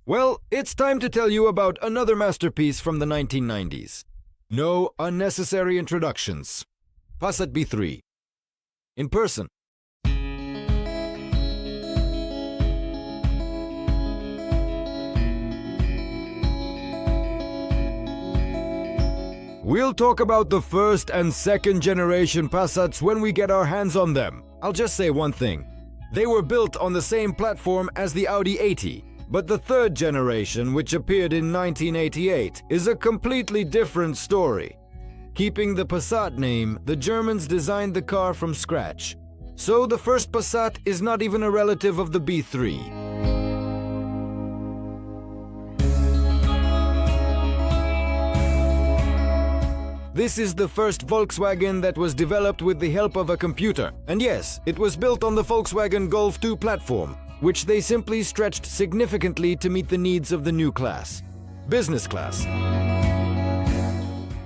Well, it's time to tell you about another masterpiece from the 1990s. No unnecessary introductions. Passat B3. In person. We'll talk about the first and second generation Passats when we get our hands on them. I'll just say one thing. They were built on the same platform as the Audi 80, but the third generation, which appeared in 1988, is a completely different story. Keeping the Passat name, the Germans designed the car from scratch. So the first Passat is not even a relative of the B3. This is the first Volkswagen that was developed with the help of a computer. And yes, it was built on the Volkswagen Golf 2 platform, which they simply stretched significantly to meet the needs of the new class. Business class.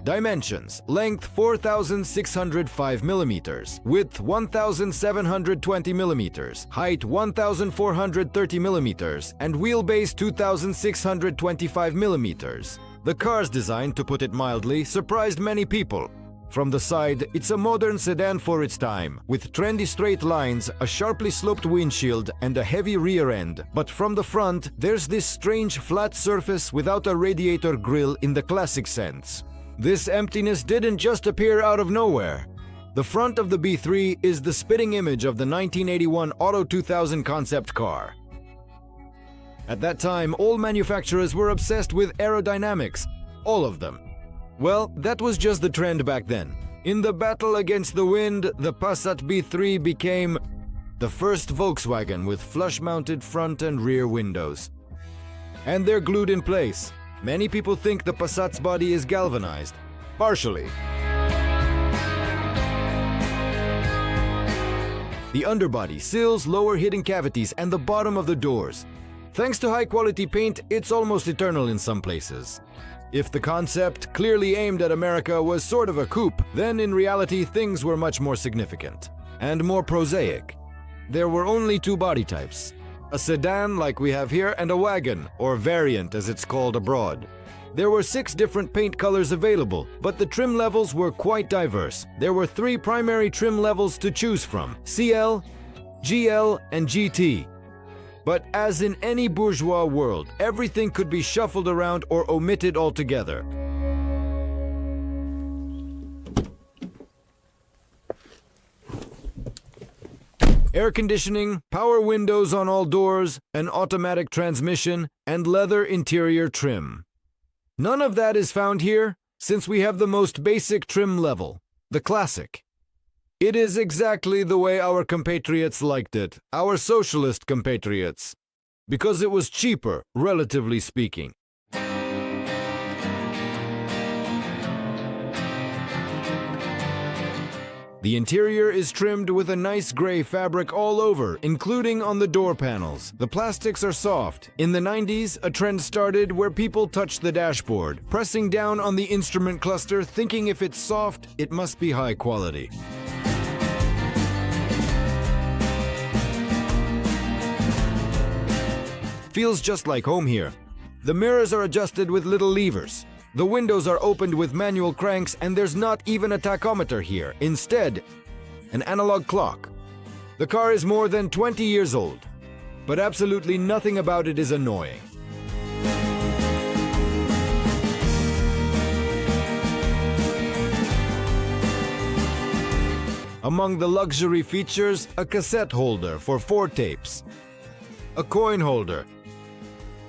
Dimensions: length 4,605 mm, width 1,720 mm, height 1,430 mm, and wheelbase 2,625 mm. The car's design, to put it mildly, surprised many people. From the side, it's a modern sedan for its time, with trendy straight lines, a sharply sloped windshield, and a heavy rear end. But from the front, there's this strange flat surface without a radiator grille in the classic sense. This emptiness didn't just appear out of nowhere. The front of the B3 is the spitting image of the 1981 Auto 2000 concept car. At that time, all manufacturers were obsessed with aerodynamics. All of them. Well, that was just the trend back then. In the battle against the wind, the Passat B3 became the first Volkswagen with flush-mounted front and rear windows. And they're glued in place. Many people think the Passat's body is galvanized. Partially. The underbody, sills, lower hidden cavities, and the bottom of the doors. Thanks to high-quality paint, it's almost eternal in some places. If the concept, clearly aimed at America, was sort of a coupe, then in reality things were much more significant. And more prosaic. There were only two body types. A sedan like we have here, and a wagon, or variant as it's called abroad. There were 6 different paint colors available, but the trim levels were quite diverse. There were 3 primary trim levels to choose from: CL, GL, and GT. But as in any bourgeois world, everything could be shuffled around or omitted altogether. Air conditioning, power windows on all doors, an automatic transmission, and leather interior trim. None of that is found here, since we have the most basic trim level, the classic. It is exactly the way our compatriots liked it, our socialist compatriots, because it was cheaper, relatively speaking. The interior is trimmed with a nice gray fabric all over, including on the door panels. The plastics are soft. In the 90s, a trend started where people touched the dashboard, pressing down on the instrument cluster, thinking if it's soft, it must be high quality. Feels just like home here. The mirrors are adjusted with little levers. The windows are opened with manual cranks, and there's not even a tachometer here. Instead, an analog clock. The car is more than 20 years old, but absolutely nothing about it is annoying. Among the luxury features, a cassette holder for 4 tapes. A coin holder.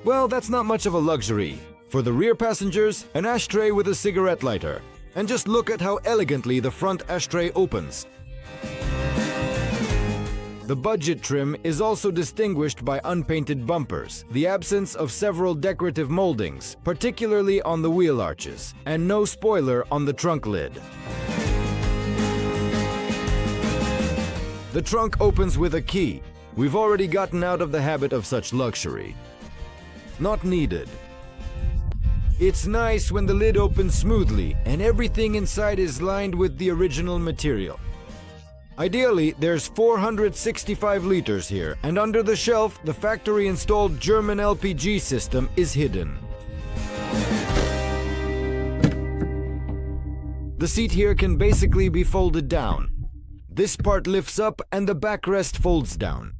Well, that's not much of a luxury. For the rear passengers, an ashtray with a cigarette lighter. And just look at how elegantly the front ashtray opens. The budget trim is also distinguished by unpainted bumpers, the absence of several decorative moldings, particularly on the wheel arches, and no spoiler on the trunk lid. The trunk opens with a key. We've already gotten out of the habit of such luxury. Not needed. It's nice when the lid opens smoothly and everything inside is lined with the original material. Ideally, there's 465 liters here, and under the shelf, the factory-installed German LPG system is hidden. The seat here can basically be folded down. This part lifts up and the backrest folds down.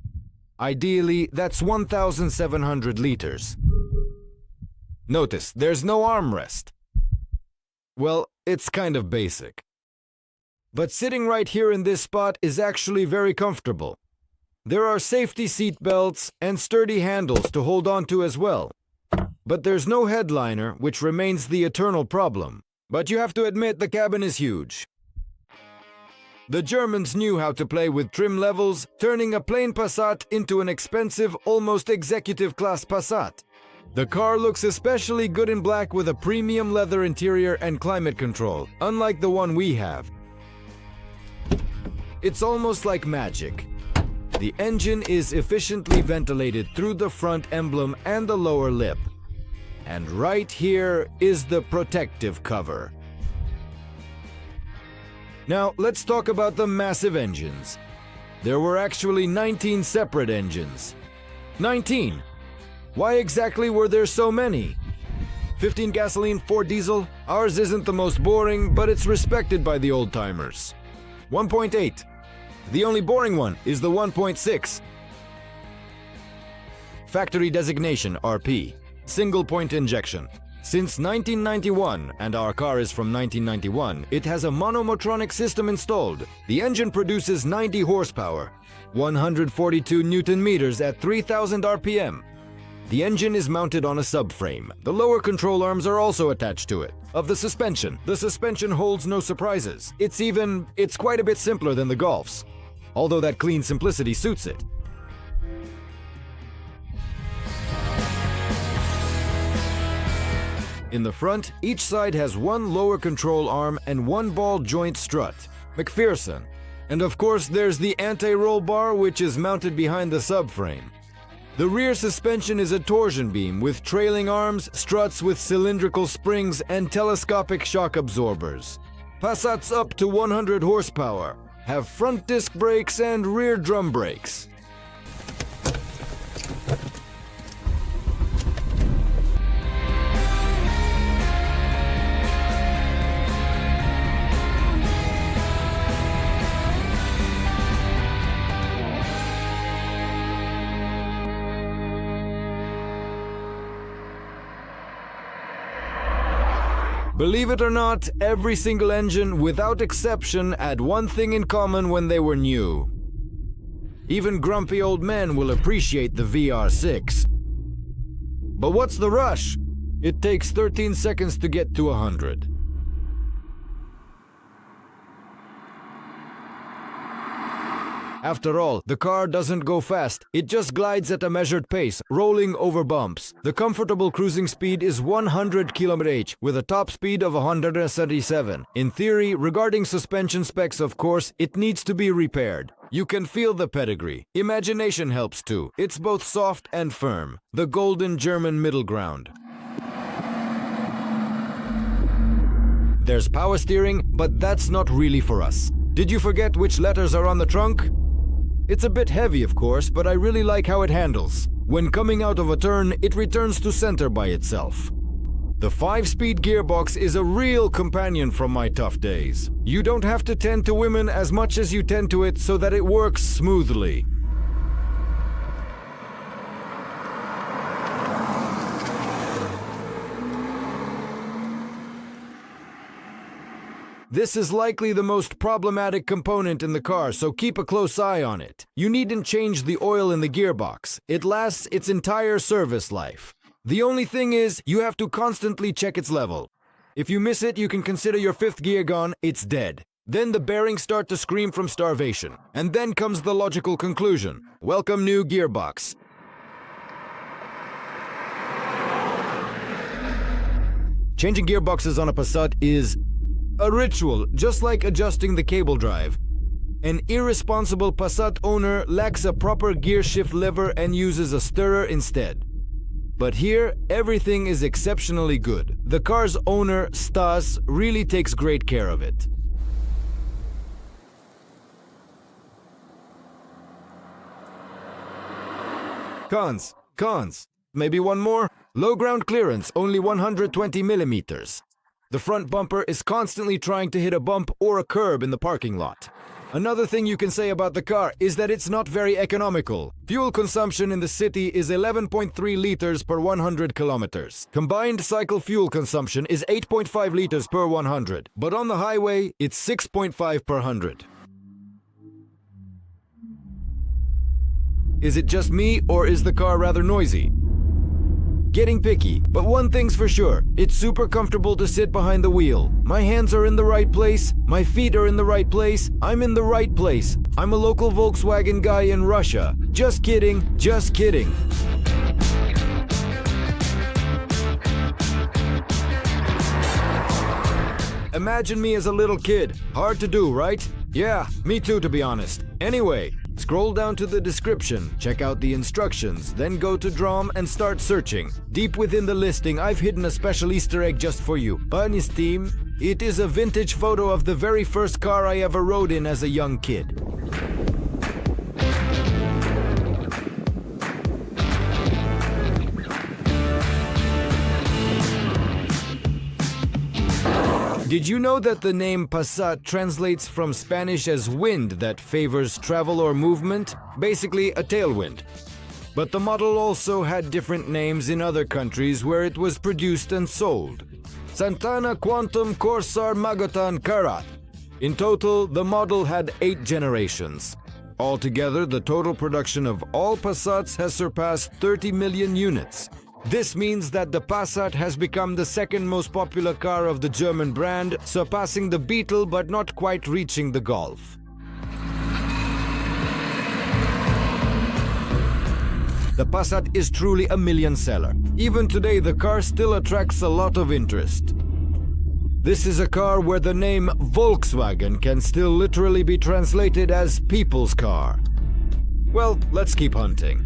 Ideally, that's 1,700 liters. Notice, there's no armrest. Well, it's kind of basic. But sitting right here in this spot is actually very comfortable. There are safety seat belts and sturdy handles to hold on to as well. But there's no headliner, which remains the eternal problem. But you have to admit the cabin is huge. The Germans knew how to play with trim levels, turning a plain Passat into an expensive, almost executive-class Passat. The car looks especially good in black with a premium leather interior and climate control, unlike the one we have. It's almost like magic. The engine is efficiently ventilated through the front emblem and the lower lip. And right here is the protective cover. Now, let's talk about the massive engines. There were actually 19 separate engines. 19! Why exactly were there so many? 15 gasoline, 4 diesel? Ours isn't the most boring, but it's respected by the old-timers. 1.8. The only boring one is the 1.6. Factory designation RP. Single-point injection. Since 1991, and our car is from 1991, it has a monomotronic system installed. The engine produces 90 horsepower, 142 Newton-meters at 3,000 RPM. The engine is mounted on a subframe. The lower control arms are also attached to it. Of the suspension holds no surprises. It's quite a bit simpler than the Golf's, although that clean simplicity suits it. In the front, each side has one lower control arm and one ball joint strut, McPherson. And of course there's the anti-roll bar, which is mounted behind the subframe. The rear suspension is a torsion beam with trailing arms, struts with cylindrical springs, and telescopic shock absorbers. Passats up to 100 horsepower have front disc brakes and rear drum brakes. Believe it or not, every single engine, without exception, had one thing in common when they were new. Even grumpy old men will appreciate the VR6. But what's the rush? It takes 13 seconds to get to 100. After all, the car doesn't go fast, it just glides at a measured pace, rolling over bumps. The comfortable cruising speed is 100 km/h, with a top speed of 177. In theory, regarding suspension specs, of course, it needs to be repaired. You can feel the pedigree. Imagination helps too. It's both soft and firm. The golden German middle ground. There's power steering, but that's not really for us. Did you forget which letters are on the trunk? It's a bit heavy, of course, but I really like how it handles. When coming out of a turn, it returns to center by itself. The 5-speed gearbox is a real companion from my tough days. You don't have to tend to women as much as you tend to it so that it works smoothly. This is likely the most problematic component in the car, so keep a close eye on it. You needn't change the oil in the gearbox. It lasts its entire service life. The only thing is, you have to constantly check its level. If you miss it, you can consider your 5th gear gone, it's dead. Then the bearings start to scream from starvation. And then comes the logical conclusion. Welcome new gearbox. Changing gearboxes on a Passat is a ritual, just like adjusting the cable drive. An irresponsible Passat owner lacks a proper gear shift lever and uses a stirrer instead. But here, everything is exceptionally good. The car's owner, Stas, really takes great care of it. Cons. Maybe one more? Low ground clearance, only 120 millimeters. The front bumper is constantly trying to hit a bump or a curb in the parking lot. Another thing you can say about the car is that it's not very economical. Fuel consumption in the city is 11.3 liters per 100 kilometers. Combined cycle fuel consumption is 8.5 liters per 100, but on the highway, it's 6.5 per 100. Is it just me, or is the car rather noisy? Getting picky, but one thing's for sure, it's super comfortable to sit behind the wheel. My hands are in the right place, my feet are in the right place, I'm in the right place. I'm a local Volkswagen guy in Russia. Just kidding, just kidding. Imagine me as a little kid. Hard to do, right? Yeah, me too, to be honest. Anyway, scroll down to the description, check out the instructions, then go to DROM and start searching. Deep within the listing, I've hidden a special Easter egg just for you. Pani Steam, it is a vintage photo of the very first car I ever rode in as a young kid. Did you know that the name Passat translates from Spanish as wind that favors travel or movement? Basically a tailwind. But the model also had different names in other countries where it was produced and sold. Santana Quantum Corsar Magotan Karat. In total, the model had 8 generations. Altogether, the total production of all Passats has surpassed 30 million units. This means that the Passat has become the second most popular car of the German brand, surpassing the Beetle but not quite reaching the Golf. The Passat is truly a million seller. Even today, the car still attracts a lot of interest. This is a car where the name Volkswagen can still literally be translated as people's car. Well, let's keep hunting.